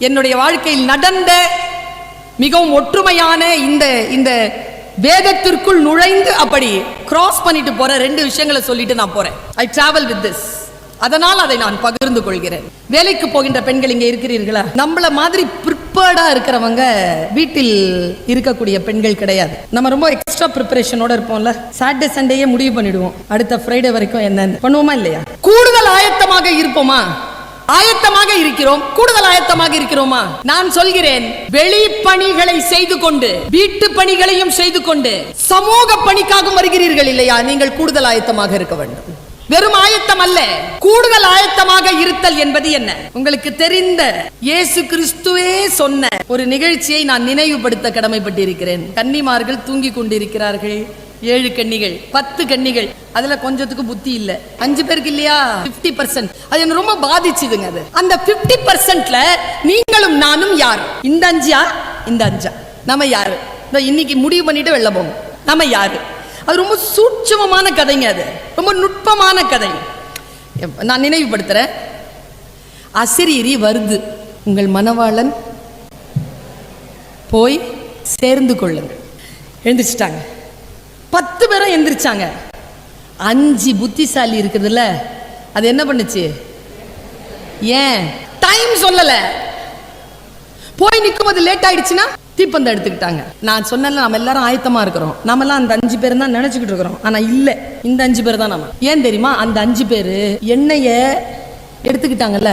என்னுடைய வாழ்க்கையில் நடந்த மிகவும் ஒற்றுமையான இந்த வேதத்திற்குள் நுழைந்து அப்படி கிராஸ் பண்ணிட்டு போற 2 விஷயங்களை சொல்லிட்டு நான் போறேன். ஐ டிராவல் வித் திஸ். அதனால் அதை நான் பகிர்ந்து கொள்கிறேன். வேலைக்கு போகின்ற பெண்கள் இங்கே இருக்கிறீர்களா? நம்மள மாதிரி ப்ரிப்பேர்டா இருக்கிறவங்க வீட்டில் இருக்கக்கூடிய பெண்கள் கிடையாது. நம்ம ரொம்ப எக்ஸ்ட்ரா ப்ரிப்பரேஷனோட இருப்போம்ல. சாட்டர்டே சண்டேயே முடிவு பண்ணிடுவோம் அடுத்த ஃப்ரைடே வரைக்கும் என்னன்னு பண்ணுவோமா இல்லையா? கூடுதல் ஆயத்தமாக இருப்போமா? ஆயத்தமாக இருக்கிறோம். கூடுதல் ஆயத்தமாக இருக்கிறோமா? நான் சொல்கிறேன், வெளி பணிகளை செய்து கொண்டு வீட்டு பணிகளையும் செய்து கொண்டு சமூக பணிக்காக வருகிறீர்கள் இல்லையா? நீங்கள் கூடுதல் ஆயத்தமாக இருக்க வேண்டும். வெறும் ஆயத்தம் அல்ல, கூடுதல் ஆயத்தமாக இருத்தல் என்பது என்ன? உங்களுக்கு தெரிந்த இயேசு கிறிஸ்துவே சொன்ன ஒரு நிகழ்ச்சியை நான் நினைவுபடுத்த கடமைப்பட்டிருக்கிறேன். கன்னிமார்கள் தூங்கி கொண்டிருக்கிறார்கள். 7 கன்னிகள், 10 கன்னிகள். அதுல கொஞ்சத்துக்கு புத்தி இல்ல. 5 பேருக்கு இல்லையா? 50%. அது என்ன ரொம்ப பாதிச்சுதுங்க. அது அந்த 50%ல நீங்களும் நானும் யார்? இந்த 5 இந்த 5 நம்ம யாரு? இன்னைக்கு முடிவு பண்ணிட்டு வெளில போவோம். நம்ம யாரு? அது ரொம்ப சூட்சமமான கதைங்க. அது ரொம்ப நுட்பமான கதை. நான் நினைவுபடுத்துறேன். அசிரீரி வருது, உங்கள் மணவாளன் போய் சேர்ந்து கொள்ளுங்கள். எழுந்திரிச்சிட்டாங்க. 10 பேரும் எந்திரிச்சாங்க. 5 புத்திசாலி இருக்குதுல்ல, அது என்ன பண்ணுச்சு? ஏன் டைம் சொல்லல. போய் நிற்கும் போது லேட் ஆயிடுச்சுன்னா தீப்பந்தம் எடுத்துக்கிட்டாங்க. நான் சொன்னல, நம்ம எல்லாரும் ஆயத்தமா இருக்கிறோம். நம்மலாம் அந்த 5 பேர் தான் நினைச்சுக்கிட்டு இருக்கிறோம். ஆனா இல்ல, இந்த 5 பேர் தான் நம்ம. ஏன் தெரியுமா? அந்த 5 பேரு எண்ணெய எடுத்துக்கிட்டாங்கல்ல,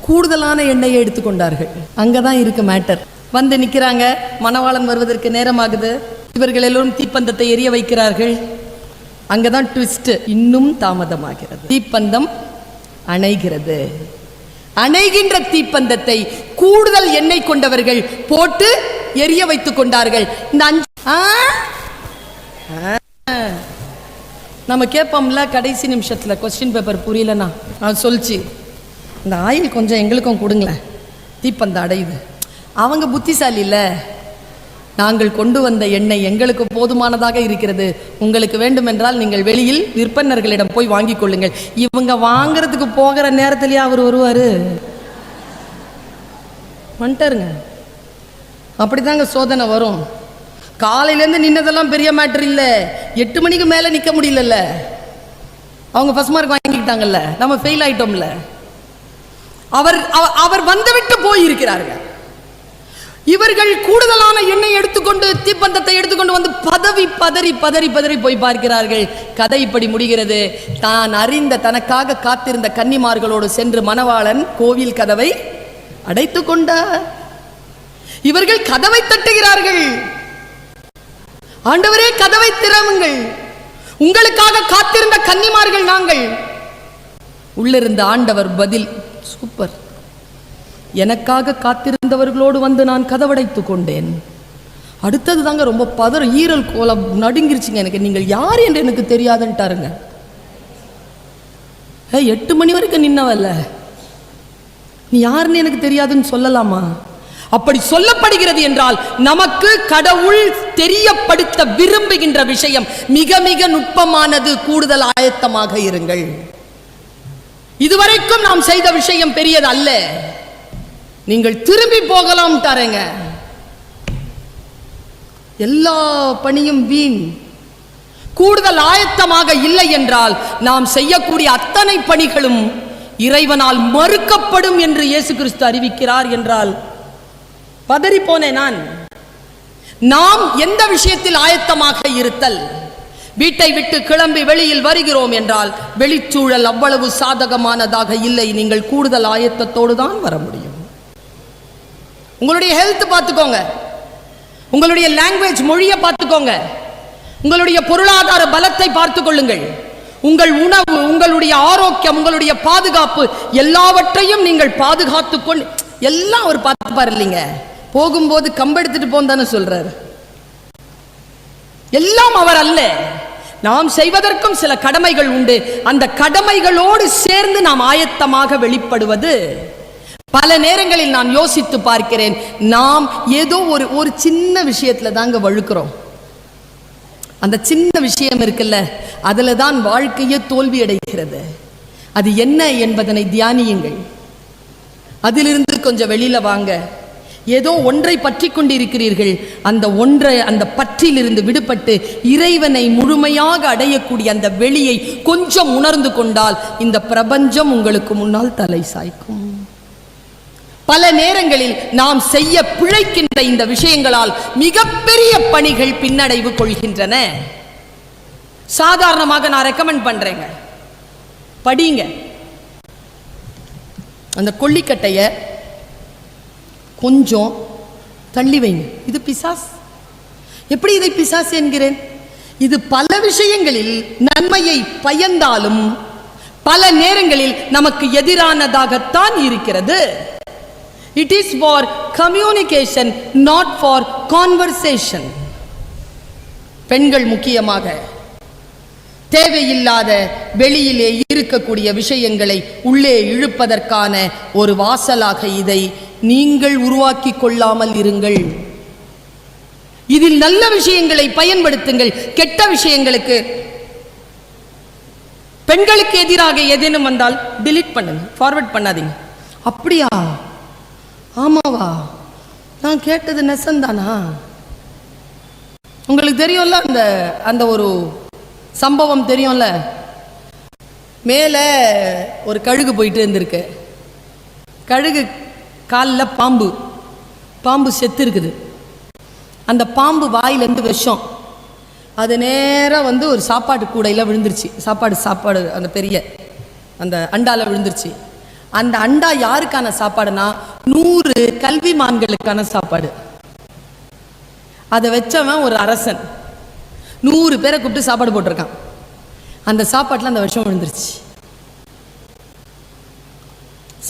கூடுதலான எண்ணெயை எடுத்துக்கொண்டார்கள். அங்கதான் இருக்கு மேட்டர். வந்து நிக்கிறாங்க. மணவாளன் வருவதற்கு நேரமாகுது. இவர்கள் எல்லோரும் தீப்பந்தத்தை எரிய வைக்கிறார்கள். அங்கதான் ட்விஸ்ட். இன்னும் தாமதமாகிறது. தீப்பந்தம் அணைகிறது. அணைகின்ற தீப்பந்தத்தை கூடுதல் எண்ணெய் கொண்டவர்கள் போட்டு எரிய வைத்துக் கொண்டார்கள். இந்த 5 நம்ம கேட்போம்ல, கடைசி நிமிஷத்துல கொஸ்டின் பேப்பர் புரியலன்னா அது சொல்லிச்சு, இந்த ஆயில் கொஞ்சம் எங்களுக்கும் கொடுங்களேன், தீப்பந்தம் அடையுது. அவங்க புத்திசாலி இல்ல, நாங்கள் கொண்டு வந்த எண்ணெய் எங்களுக்கு போதுமானதாக இருக்கிறது, உங்களுக்கு வேண்டுமென்றால் நீங்கள் வெளியில் விற்பனர்களிடம் போய் வாங்கிக் கொள்ளுங்கள். இவங்க வாங்குறதுக்கு போகிற நேரத்திலேயே அவர் வருவாரு. வந்துட்டாருங்க. அப்படிதாங்க சோதனை வரும். காலையிலேருந்து நின்னதெல்லாம் பெரிய மேட்டர் இல்லை. 8 மணிக்கு மேலே நிற்க முடியல. அவங்க ஃபர்ஸ்ட் மார்க் வாங்கிக்கிட்டாங்கல்ல, நம்ம ஃபெயில் ஆயிட்டோம்ல. அவர் வந்துவிட்டு போயிருக்கிறார்கள். இவர்கள் கூடுதலான எண்ணெய் எடுத்துக்கொண்டு தீப்பந்தத்தை எடுத்துக்கொண்டு வந்து பதவி பதறி பதறி பதறி போய் பார்க்கிறார்கள். கதை இப்படி முடிகிறது. தான் அறிந்த தனக்காக காத்திருந்த கன்னிமார்களோடு சென்று மணவாளன் கோவில் கதவை அடைத்து கொண்டார். இவர்கள் கதவை தட்டுகிறார்கள். ஆண்டவரே, கதவை திறவுங்கள், உங்களுக்காக காத்திருந்த கன்னிமார்கள் நாங்கள். உள்ளிருந்த ஆண்டவர் பதில் சூப்பர், எனக்காக காத்திருந்தவர்களோடு வந்து நான் கதவடைத்து கொண்டேன். அடுத்தது தாங்க ரொம்ப பதற, ஈரல் கோலம் நடுங்கிருச்சுங்க எனக்கு. நீங்கள் யார் என்று எனக்கு தெரியாதுன்ட்டாருங்க. 8 மணி வரைக்கும் நின்னவல்ல, நீ யாருன்னு எனக்கு தெரியாதுன்னு சொல்லலாமா? அப்படி சொல்லப்படுகிறது என்றால் நமக்கு கடவுள் தெரியப்படுத்த விரும்புகின்ற விஷயம் மிக மிக நுட்பமானது. கூடுதல் ஆயத்தமாக இருங்கள். இதுவரைக்கும் நாம் செய்த விஷயம் பெரியது அல்ல, நீங்கள் திரும்பி போகலாம் தரங்க. எல்லா பணியும் வீண். கூடுதல் ஆயத்தமாக இல்லை என்றால் நாம் செய்யக்கூடிய அத்தனை பணிகளும் இறைவனால் மறுக்கப்படும் என்று இயேசு கிறிஸ்து அறிவிக்கிறார் என்றால் பதறி போனேன் நான். நாம் எந்த விஷயத்தில் ஆயத்தமாக இருத்தல்? வீட்டை விட்டு கிளம்பி வெளியில் வருகிறோம் என்றால் வெளிச்சூழல் அவ்வளவு சாதகமானதாக இல்லை. நீங்கள் கூடுதல் ஆயத்தத்தோடு தான் வர முடியும். உங்களுடைய ஹெல்த் பார்த்துக்கோங்க, உங்களுடைய லாங்குவேஜ் மொழியை பார்த்துக்கோங்க, உங்களுடைய பொருளாதார பலத்தை பார்த்துக் கொள்ளுங்கள், உங்கள் உணவு, உங்களுடைய ஆரோக்கியம், உங்களுடைய பாதுகாப்பு எல்லாவற்றையும் நீங்கள் பாதுகாத்துக் கொண்டு எல்லாம் அவர் பார்த்துப்பார் இல்லைங்க. போகும்போது கம்பெடுத்துட்டு போந்தானே சொல்றாரு. எல்லாம் அவர் அல்ல. நாம் செய்வதற்கும் சில கடமைகள் உண்டு. அந்த கடமைகளோடு சேர்ந்து நாம் ஆயத்தமாக வெளிப்படுவது. பல நேரங்களில் நான் யோசித்து பார்க்கிறேன், நாம் ஏதோ ஒரு சின்ன விஷயத்துல தாங்க வழுக்கிறோம். அந்த சின்ன விஷயம் இருக்குல்ல, அதுல தான் வாழ்க்கையே தோல்வி அடைகிறது. அது என்ன என்பதனை தியானியுங்கள். அதிலிருந்து கொஞ்சம் வெளியில வாங்க. ஏதோ ஒன்றை பற்றி கொண்டிருக்கிறீர்கள். அந்த பற்றிலிருந்து விடுபட்டு இறைவனை முழுமையாக அடையக்கூடிய அந்த வெளியை கொஞ்சம் உணர்ந்து கொண்டால் இந்த பிரபஞ்சம் உங்களுக்கு முன்னால் தலை சாய்க்கும். பல நேரங்களில் நாம் செய்ய பிழைக்கின்ற இந்த விஷயங்களால் மிகப்பெரிய பணிகள் பின்னடைவு கொள்கின்றன. சாதாரணமாக நான் ரெக்கமெண்ட் பண்றேங்க, படிங்க. அந்த கொல்லிக்கட்டைய கொஞ்சம் தள்ளி வைங்க. இது பிசாஸ். எப்படி இதை பிசாஸ் என்கிறேன்? இது பல விஷயங்களில் நன்மையை பயந்தாலும் பல நேரங்களில் நமக்கு எதிரானதாகத்தான் இருக்கிறது. It is for communication, not for conversation. பெண்கள் முக்கியமாக தேவையில்லாத வெளியிலே இருக்கக்கூடிய விஷயங்களை உள்ளே இழுப்பதற்கான ஒரு வாசலாக இதை நீங்கள் உருவாக்கி கொள்ளாமல் இருங்கள். இதில் நல்ல விஷயங்களை பயன்படுத்துங்கள். கெட்ட விஷயங்களுக்கு, பெண்களுக்கு எதிராக ஏதேனும் வந்தால் delete பண்ணுங்க, ஃபார்வர்ட் பண்ணாதீங்க. அப்படியா? ஆமாவா? நான் கேட்டது நெசந்தானா? உங்களுக்கு தெரியும்ல அந்த ஒரு சம்பவம் தெரியும்ல. மேலே ஒரு கழுகு போயிட்டு இருந்திருக்கு. கழுகு காலில் பாம்பு செத்து இருக்குது. அந்த பாம்பு வாயிலேருந்து விஷம். அது நேராக ஒரு சாப்பாட்டு கூடையில் விழுந்துருச்சு. சாப்பாடு அந்த பெரிய அந்த அண்டாவில் விழுந்துருச்சு. அந்த அண்டா யாருக்கான சாப்பாடுனா 100 கல்விமான்களுக்கான சாப்பாடு. அதை வச்சவன் ஒரு அரசன் 100 பேரை கூப்பிட்டு சாப்பாடு போட்டிருக்கான். அந்த சாப்பாட்டில் அந்த விஷம் விழுந்துருச்சு.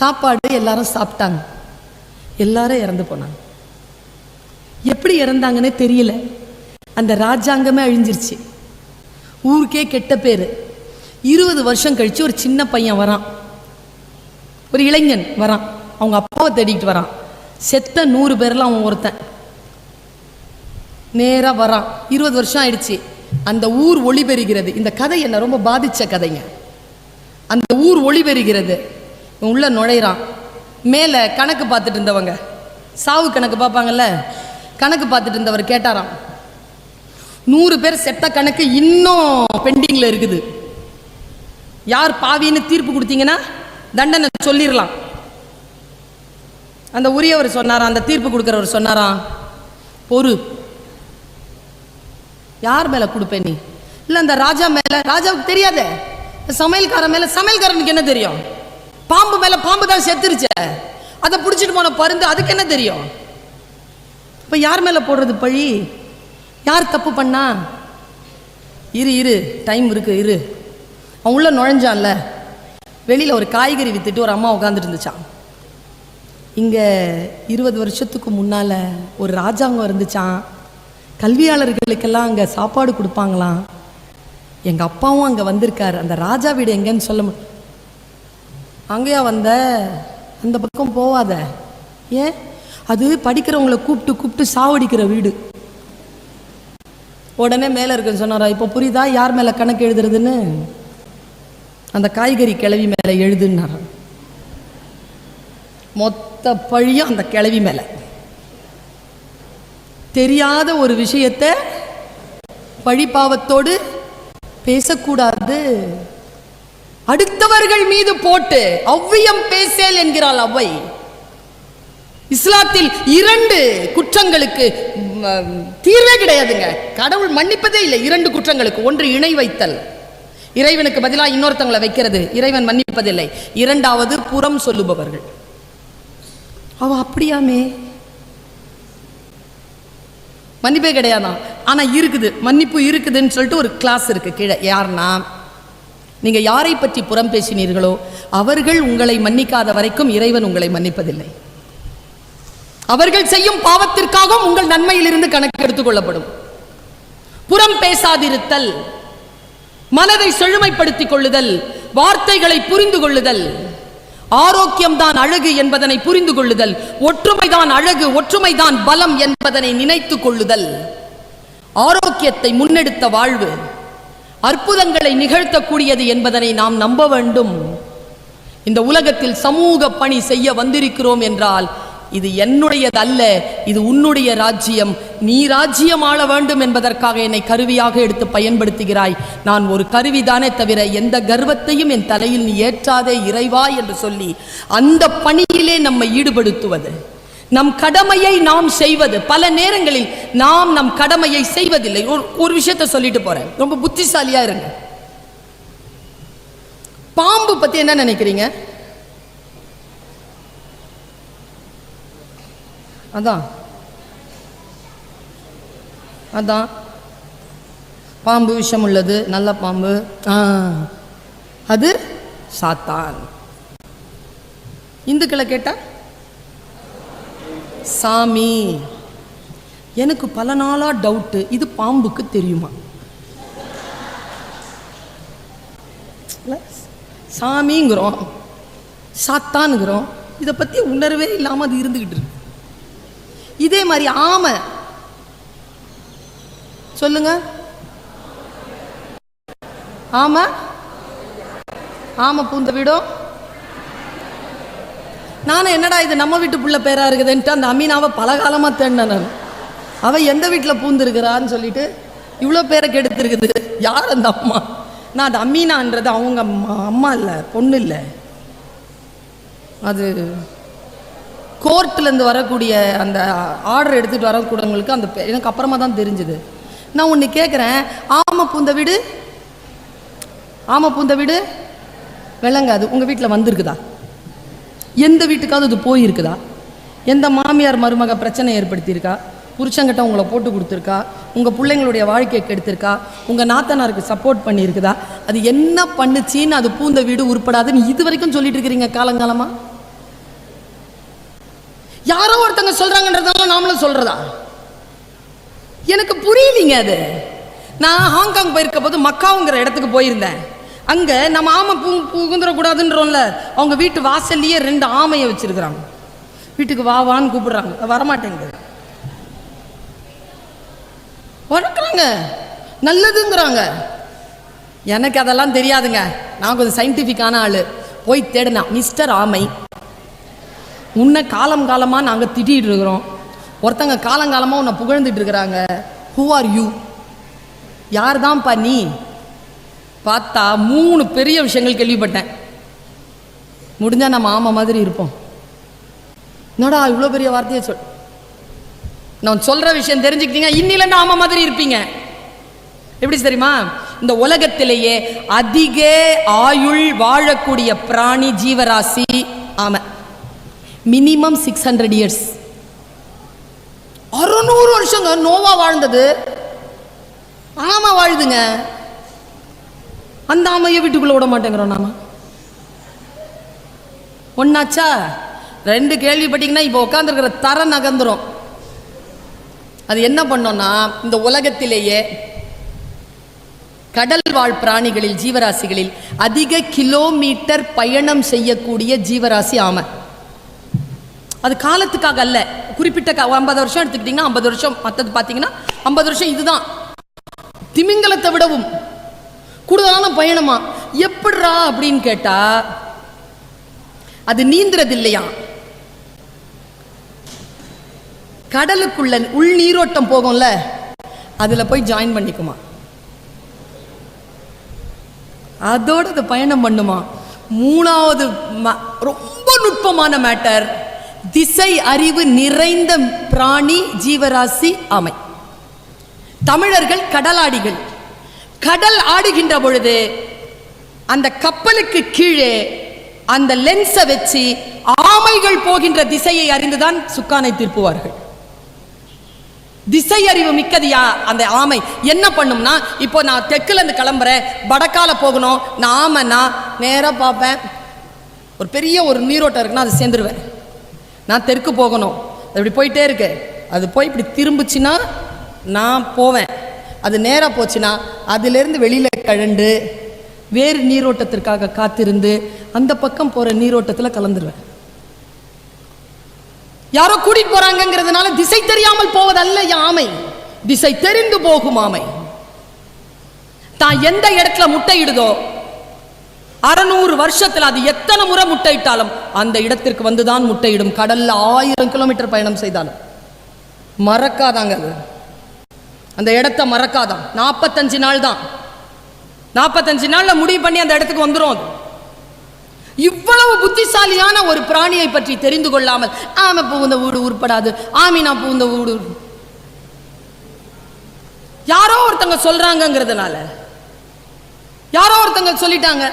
சாப்பாடு எல்லாரும் சாப்பிட்டாங்க. எல்லாரும் இறந்து போனாங்க. எப்படி இறந்தாங்கன்னே தெரியல. அந்த ராஜாங்கமே அழிஞ்சிருச்சு. ஊருக்கே கெட்ட பேர். 20 வருஷம் கழிச்சு ஒரு சின்ன பையன் வரான், ஒரு இளைஞன் வரான். அவங்க அப்பாவை தேடிக்கிட்டு வரான். செத்த 100 பேர்ல அவன் ஒருத்தன். நேரா வரான். 20 வருஷம் ஆயிடுச்சு. அந்த ஊர் ஒளி பெறுகிறது. இந்த கதை என்ன ரொம்ப பாதிச்ச கதைங்க. அந்த ஊர் ஒளி பெறுகிறது. உள்ள நுழைறான். மேலே கணக்கு பார்த்துட்டு இருந்தவங்க, சாவு கணக்கு பார்ப்பாங்கல்ல, கணக்கு பார்த்துட்டு இருந்தவர் கேட்டாராம், 100 பேர் செத்த கணக்கு இன்னும் பெண்டிங்கில் இருக்குது. யார் பாவின்னு தீர்ப்பு கொடுத்தீங்கன்னா தண்டனை சொல்லிடலாம். அந்த உரியவர் சொன்னாராம், அந்த தீர்ப்பு கொடுக்குறவர் சொன்னாராம், பொறு. யார் மேலே கொடுப்பேன் நீ? இல்லை அந்த ராஜா மேலே. ராஜாவுக்கு தெரியாத. சமையல்காரன் மேலே. சமையல்காரனுக்கு என்ன தெரியும்? பாம்பு மேலே பாம்பு தான் செத்துருச்ச, அதை பிடிச்சிட்டு போன பருந்து, அதுக்கு என்ன தெரியும்? இப்போ யார் மேலே போடுறது பழி? யார் தப்பு பண்ணா? இரு டைம் இருக்கு, இரு. அவன் உள்ள நுழைஞ்சான்ல. வெளியில் ஒரு காய்கறி வித்துட்டு ஒரு அம்மா உட்காந்துட்டு இருந்துச்சான். இங்கே 20 வருஷத்துக்கு முன்னால் ஒரு ராஜாங்கம் இருந்துச்சான். கல்வியாளர்களுக்கெல்லாம் அங்கே சாப்பாடு கொடுப்பாங்களாம். எங்கள் அப்பாவும் அங்கே வந்திருக்காரு. அந்த ராஜா வீடு எங்கன்னு சொல்ல முடியும். அங்கேயா வந்த? அந்த பக்கம் போவாத. ஏன்? அது படிக்கிறவங்களை கூப்பிட்டு சாவடிக்கிற வீடு. உடனே மேலே இருக்குன்னு சொன்னாரா? இப்போ புரியுதா யார் மேலே கணக்கு எழுதுறதுன்னு? அந்த காய்கறி கிளவி மேலே எழுதுன்னார. மொத்த பழியும் அந்த கிளவி மேலே. தெரியாத ஒரு விஷயத்தை பழிபாவத்தோடு பேசக்கூடாது. அடுத்தவர்கள் மீது போட்டு அவ்வியம் பேசேல் என்கிறாள் அவ்வை. இஸ்லாத்தில் 2 குற்றங்களுக்கு தீர்வே கிடையாதுங்க. கடவுள் மன்னிப்பதே இல்லை 2 குற்றங்களுக்கு. ஒன்று இணை வைத்தல், இறைவனுக்கு பதிலாக இன்னொருத்தவங்களை வைக்கிறது, இறைவன் மன்னிப்பதில்லை. 2வது புறம் சொல்லுபவர்கள். அவ அப்படியாமே மன்னிப்பே கிடையாதான். ஆனா இருக்குது, மன்னிப்பு இருக்குதுன்னு சொல்லிட்டு ஒரு கிளாஸ் இருக்கு கீழே. யாருன்னா, நீங்க யாரை பற்றி புறம் பேசினீர்களோ அவர்கள் உங்களை மன்னிக்காத வரைக்கும் இறைவன் உங்களை மன்னிப்பதில்லை. அவர்கள் செய்யும் பாவத்திற்காகவும் உங்கள் நன்மையிலிருந்து கணக்கு எடுத்துக் கொள்ளப்படும். புறம் பேசாதிருத்தல், மனதை செழுமைப்படுத்திக் கொள்ளுதல், வார்த்தைகளை புரிந்து கொள்ளுதல், ஆரோக்கியம்தான் அழகு என்பதனை புரிந்து கொள்ளுதல், ஒற்றுமைதான் அழகு, ஒற்றுமைதான் பலம் என்பதனை நினைத்து கொள்ளுதல், ஆரோக்கியத்தை முன்னெடுத்த வாழ்வு அற்புதங்களை நிகழ்த்தக்கூடியது என்பதனை நாம் நம்ப வேண்டும். இந்த உலகத்தில் சமூக பணி செய்ய வந்திருக்கிறோம் என்றால் இது என்னுடையது அல்ல, இது உன்னுடைய ராஜ்யம். நீ ராஜ்யம் ஆள வேண்டும் என்பதற்காக என்னை கருவியாக எடுத்து பயன்படுத்துகிறாய். நான் ஒரு கருவிதானே தவிர எந்த கர்வத்தையும் என் தலையில் நீ ஏற்றாதே இறைவா என்று சொல்லி அந்த பணியிலே நம்மை ஈடுபடுத்துவது, நம் கடமையை நாம் செய்வது. பல நேரங்களில் நாம் நம் கடமையை செய்வதில்லை. ஒரு விஷயத்தை சொல்லிட்டு போறேன், ரொம்ப புத்திசாலியா இருங்க. பாம்பு பத்தி என்ன நினைக்கிறீங்க? அதான் அதான் பாம்பு விஷம் உள்ளது, நல்ல பாம்பு, அது சாத்தான். இந்துக்களை கேட்டா சாமி. எனக்கு பல நாளா டவுட்டு, இது பாம்புக்கு தெரியுமா? சாமிங்கிறோம், சாத்தான்ங்கிறோம், இதை பத்தி உணர்வே இல்லாம அது இருந்துகிட்டு இருக்கு. இதே மாதிரி ஆமை சொல்லுங்க, ஆமை ஆமை பூந்த வீடும். நானும் என்னடா இது நம்ம வீட்டு புள்ள பேரா இருக்குதுன்ட்டு அந்த அமீனாவை பல காலமா தேடினேன் நான். அவ எந்த வீட்டில் பூந்துருக்கிறான்னு சொல்லிட்டு இவ்வளோ பேரை கெடுத்துருக்குது. யார் அந்த அம்மா? நான் அது அமீனான்றது அவங்க அம்மா இல்லை, பொண்ணு இல்லை. அது கோர்ட்லேருந்து வரக்கூடிய அந்த ஆர்டர் எடுத்துகிட்டு வரக்கூடியவங்களுக்கு அந்த எனக்கு அப்புறமா தான் தெரிஞ்சுது. நான் ஒன்று கேட்குறேன், ஆமை பூந்த வீடு, ஆமை பூந்த வீடு விளங்காது. உங்கள் வீட்டில் வந்திருக்குதா? எந்த வீட்டுக்காவது அது போயிருக்குதா? எந்த மாமியார் மருமக பிரச்சனை ஏற்படுத்தியிருக்கா? புருஷங்கிட்ட உங்களை போட்டு கொடுத்துருக்கா? உங்கள் பிள்ளைங்களுடைய வாழ்க்கையை கெடுத்திருக்கா? உங்கள் நாத்தனாருக்கு சப்போர்ட் பண்ணியிருக்குதா? அது என்ன பண்ணுச்சின்னு அது பூந்த வீடு உருப்படாதுன்னு இது வரைக்கும் சொல்லிட்டு இருக்கிறீங்க காலங்காலமாக. யாரோ ஒருத்தங்க சொல்றாங்கன்றதால நாமளும் சொல்றதா? எனக்கு புரியலீங்க அது. நான் ஹாங்காங் போயிருக்க போது மக்காவுங்கிற இடத்துக்கு போயிருந்தேன். அங்க நம்ம ஆமை புகுந்துடக்கூடாதுன்றோம்ல, அவங்க வீட்டு வாசல்லையே 2 ஆமையை வச்சிருக்கிறாங்க. வீட்டுக்கு வான்னு கூப்பிடுறாங்க, வரமாட்டேங்குது. வளர்க்குறாங்க, நல்லதுங்கிறாங்க. எனக்கு அதெல்லாம் தெரியாதுங்க. நான் கொஞ்சம் சயின்டிஃபிக்கான ஆளு. போய் தேடினா, மிஸ்டர் ஆமை, உன்னை காலமாக நாங்கள் திட்டிகிட்டு இருக்கிறோம், ஒருத்தங்க காலங்காலமாக உன்னை புகழ்ந்துட்டு இருக்கிறாங்க. Who are you? யார் தான்ப்பா நீ? பார்த்தா 3 பெரிய விஷயங்கள் கேள்விப்பட்டேன். முடிஞ்சால் நம்ம ஆமை மாதிரி இருப்போம். என்னடா இவ்வளோ பெரிய வார்த்தையை சொல். நான் சொல்கிற விஷயம் தெரிஞ்சுக்கிட்டீங்க, இன்னிலேருந்து ஆமை மாதிரி இருப்பீங்க. எப்படி தெரியுமா? இந்த உலகத்திலேயே அதிக ஆயுள் வாழக்கூடிய பிராணி ஜீவராசி ஆமை. Minimum 600 years, 600 வருஷங்க. நோவா வாழ்ந்தது, ஆமை வாழுதுங்க. அந்த ஆமையை வீட்டுக்குள்ள விட மாட்டேங்கிறோம் நாம. ஒன்னாச்சா 2 கேள்விப்பட்டீங்கன்னா இப்போ உட்காந்துருக்கிற தர நகர்ந்துரும். அது என்ன பண்ணோம்னா, இந்த உலகத்திலேயே கடல் வாழ் பிராணிகளில் ஜீவராசிகளில் அதிக கிலோமீட்டர் பயணம் செய்யக்கூடிய ஜீவராசி ஆமை. அது காலத்துக்காக அல்ல, குறிப்பிட்ட 50 வருஷம் எடுத்துக்கிட்டீங்கன்னா 50 வருஷம், மற்றது பார்த்தீங்கன்னா 50 வருஷம். இதுதான் திமிங்கலத்தை விடவும் கூடுதலான பயணமா. எப்படிரா அப்படின்னு கேட்டா, அது நீந்துறது இல்லையா, கடலுக்குள்ள உள் நீரோட்டம் போகும்ல, அதுல போய் ஜாயின் பண்ணிக்குமா, அதோட அது பயணம் பண்ணுமா. 3வது ரொம்ப நுட்பமான மேட்டர், திசை அறிவு நிறைந்த பிராணி ஜீவராசி ஆமை. தமிழர்கள் கடலாடிகள். கடல் ஆடுகின்ற பொழுது அந்த கப்பலுக்கு கீழே அந்த லென்ஸை வச்சு ஆமைகள் போகின்ற திசையை அறிந்துதான் சுக்கானை திருப்புவார்கள். திசை அறிவு மிக்கதியா அந்த ஆமை. என்ன பண்ணும்னா, இப்போ நான் தெற்குல இருந்து கிளம்புறேன், வடக்கால போகணும், நான் ஆமைன்னா நேராக பார்ப்பேன், ஒரு பெரிய ஒரு நீரோட்டம் இருக்குன்னா அதை சேர்ந்துருவேன். நான் தெற்கு போகணும், அது இப்படி போயிட்டே இருக்கு, அது போய் இப்படி திரும்பிச்சுன்னா நான் போவேன். அது நேராக போச்சுன்னா அதிலிருந்து வெளியில் கழண்டு வேறு நீரோட்டத்திற்காக காத்திருந்து அந்த பக்கம் போகிற நீரோட்டத்தில் கலந்துருவேன். யாரோ கூட்டிட்டு போறாங்கிறதுனால திசை தெரியாமல் போவதல்ல ஆமை, திசை தெரிந்து போகும் ஆமை. தான் எந்த இடத்துல முட்டையிடுதோ 600 வருஷத்துல அது எத்தனை முறை முட்டையிட்டாலும் அந்த இடத்திற்கு வந்துதான் முட்டையிடும். கடல்ல 1000 கிலோமீட்டர் பயணம் செய்தாலும் மறக்காதாங்க, அது அந்த இடத்தை மறக்காதான். 45 நாள் தான், 45 நாள்ல முடிவு பண்ணி அந்த இடத்துக்கு வந்துடும். அது இவ்வளவு புத்திசாலியான ஒரு பிராணியை பற்றி தெரிந்து கொள்ளாமல் ஆமை பூந்த வீடு உருப்படாது, ஆமினா பூந்த வீடு யாரோ ஒருத்தங்க சொல்றாங்கிறதுனால, யாரோ ஒருத்தங்க சொல்லிட்டாங்க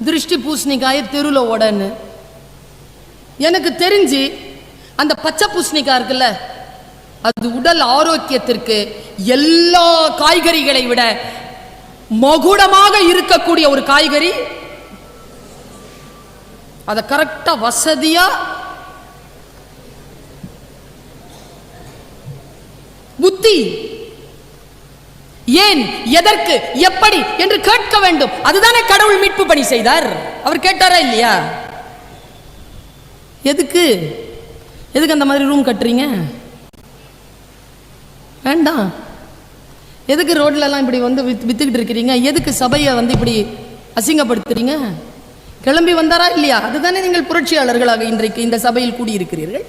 திருஷ்டி பூசணிக்காய தெருல ஓடன்னு. எனக்கு தெரிஞ்சு அந்த பச்சை பூசணிக்காய் இருக்குல்ல, அது உடல் ஆரோக்கியத்திற்கு எல்லா காய்கறிகளை விட மகுடமாக இருக்கக்கூடிய ஒரு காய்கறி. அதை கரெக்டா வசதியா புத்தி ஏன், எதற்கு, எப்படி என்று கேட்க வேண்டும். அதுதானே கடவுள் மீட்பு பணி செய்தார். அவர் கேட்டாரா இல்லையா? எதுக்கு எதுக்கு அந்த மாதிரி ரூம் கட்டுறீங்க? வேண்டாம். எதுக்கு ரோட்ல எல்லாம் இப்படி வந்து வித்துக்கிட்டு இருக்கிறீங்க? எதுக்கு சபையை வந்து இப்படி அசிங்கப்படுத்துறீங்க? கிளம்பி வந்தாரா இல்லையா? அதுதானே நீங்கள் புரட்சியாளர்களாக இன்றைக்கு இந்த சபையில் கூடியிருக்கிறீர்கள்.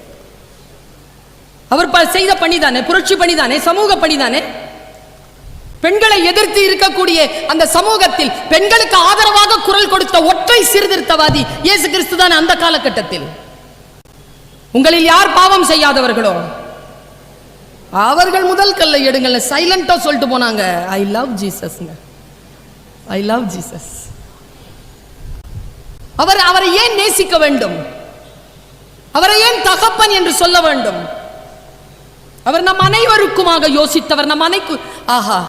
அவர் செய்த பணிதானே, புரட்சி பணிதானே, சமூக பணிதானே. பெண்களை எதிர்த்து இருக்கக்கூடிய அந்த சமூகத்தில் பெண்களுக்கு ஆதரவாக குரல் கொடுத்த ஒற்றை சீர்திருத்தவாதி இயேசு கிறிஸ்து தான். அந்த காலகட்டத்தில் உங்களில் யார் பாவம் செய்யாதவர்களோ அவர்கள் முதல் கல்லை எடுங்கள். சைலண்டா சொல்லிட்டு போனாங்க, I love Jesus, I love Jesus. அவரை ஏன் நேசிக்க வேண்டும்? அவரை ஏன் தகப்பன் என்று சொல்ல வேண்டும்? அவர் நம் அனைவருக்குமாக யோசித்தவர். நம் அனைக்கு ஆஹா,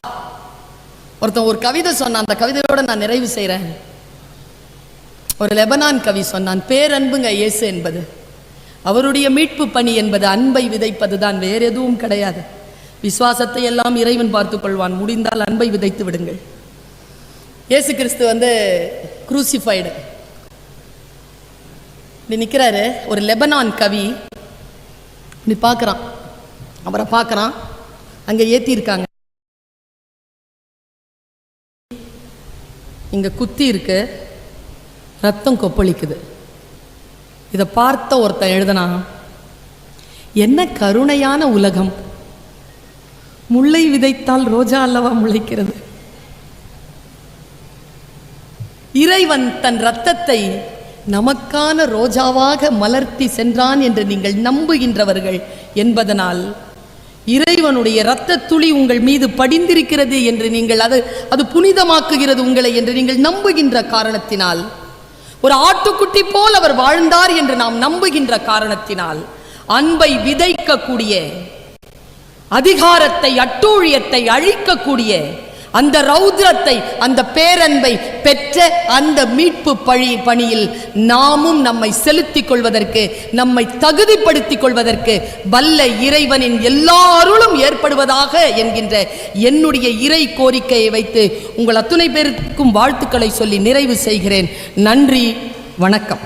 ஒருத்தன் ஒரு கவிதை சொன்னான், அந்த கவிதையோட நான் நிறைவு செய்கிறேன். ஒரு லெபனான் கவி சொன்னான், பேரன்புங்க இயேசு என்பது, அவருடைய மீட்பு பணி என்பது அன்பை விதைப்பது தான், வேற எதுவும் கிடையாது. விசுவாசத்தை எல்லாம் இறைவன் பார்த்துக் கொள்வான், முடிந்தால் அன்பை விதைத்து விடுங்கள். இயேசு கிறிஸ்து வந்து குரூசிஃபைடு இப்படி நிற்கிறாரு. ஒரு லெபனான் கவி இப்படி பார்க்குறான், அவரை பார்க்குறான், அங்கே ஏற்றிருக்காங்க, இங்க குத்தி இருக்கு, ரத்தம் கொப்பளிக்குது. இதை பார்த்த ஒருத்தன் எழுதுனா, என்ன கருணையான உலகம், முல்லை விதைத்தால் ரோஜா அல்லவா முளைக்கிறது. இறைவன் தன் ரத்தத்தை நமக்கான ரோஜாவாக மலர்த்தி சென்றான் என்று நீங்கள் நம்புகின்றவர்கள் என்பதனால் இறைவனுடைய இரத்த துளி உங்கள் மீது படிந்திருக்கிறது என்று நீங்கள் அது புனிதமாக்குகிறது உங்களை என்று நீங்கள் நம்புகின்ற காரணத்தினால், ஒரு ஆட்டுக்குட்டி போல் அவர் வாழ்ந்தார் என்று நாம் நம்புகின்ற காரணத்தினால், அன்பை விதைக்கக்கூடிய, அதிகாரத்தை அட்டூழியத்தை அழிக்கக்கூடிய அந்த ரௌத்ரத்தை, அந்த பேரன்பை பெற்ற அந்த மீட்பு பணியில் நாமும் நம்மை செலுத்திக் கொள்வதற்கு, நம்மை தகுதிப்படுத்திக் கொள்வதற்கு வல்ல இறைவனின் எல்லா அருளும் ஏற்படுவதாக என்கின்ற என்னுடைய இறை கோரிக்கையை வைத்து உங்கள் அத்துணை பேருக்கும் வாழ்த்துக்களை சொல்லி நிறைவு செய்கிறேன். நன்றி, வணக்கம்.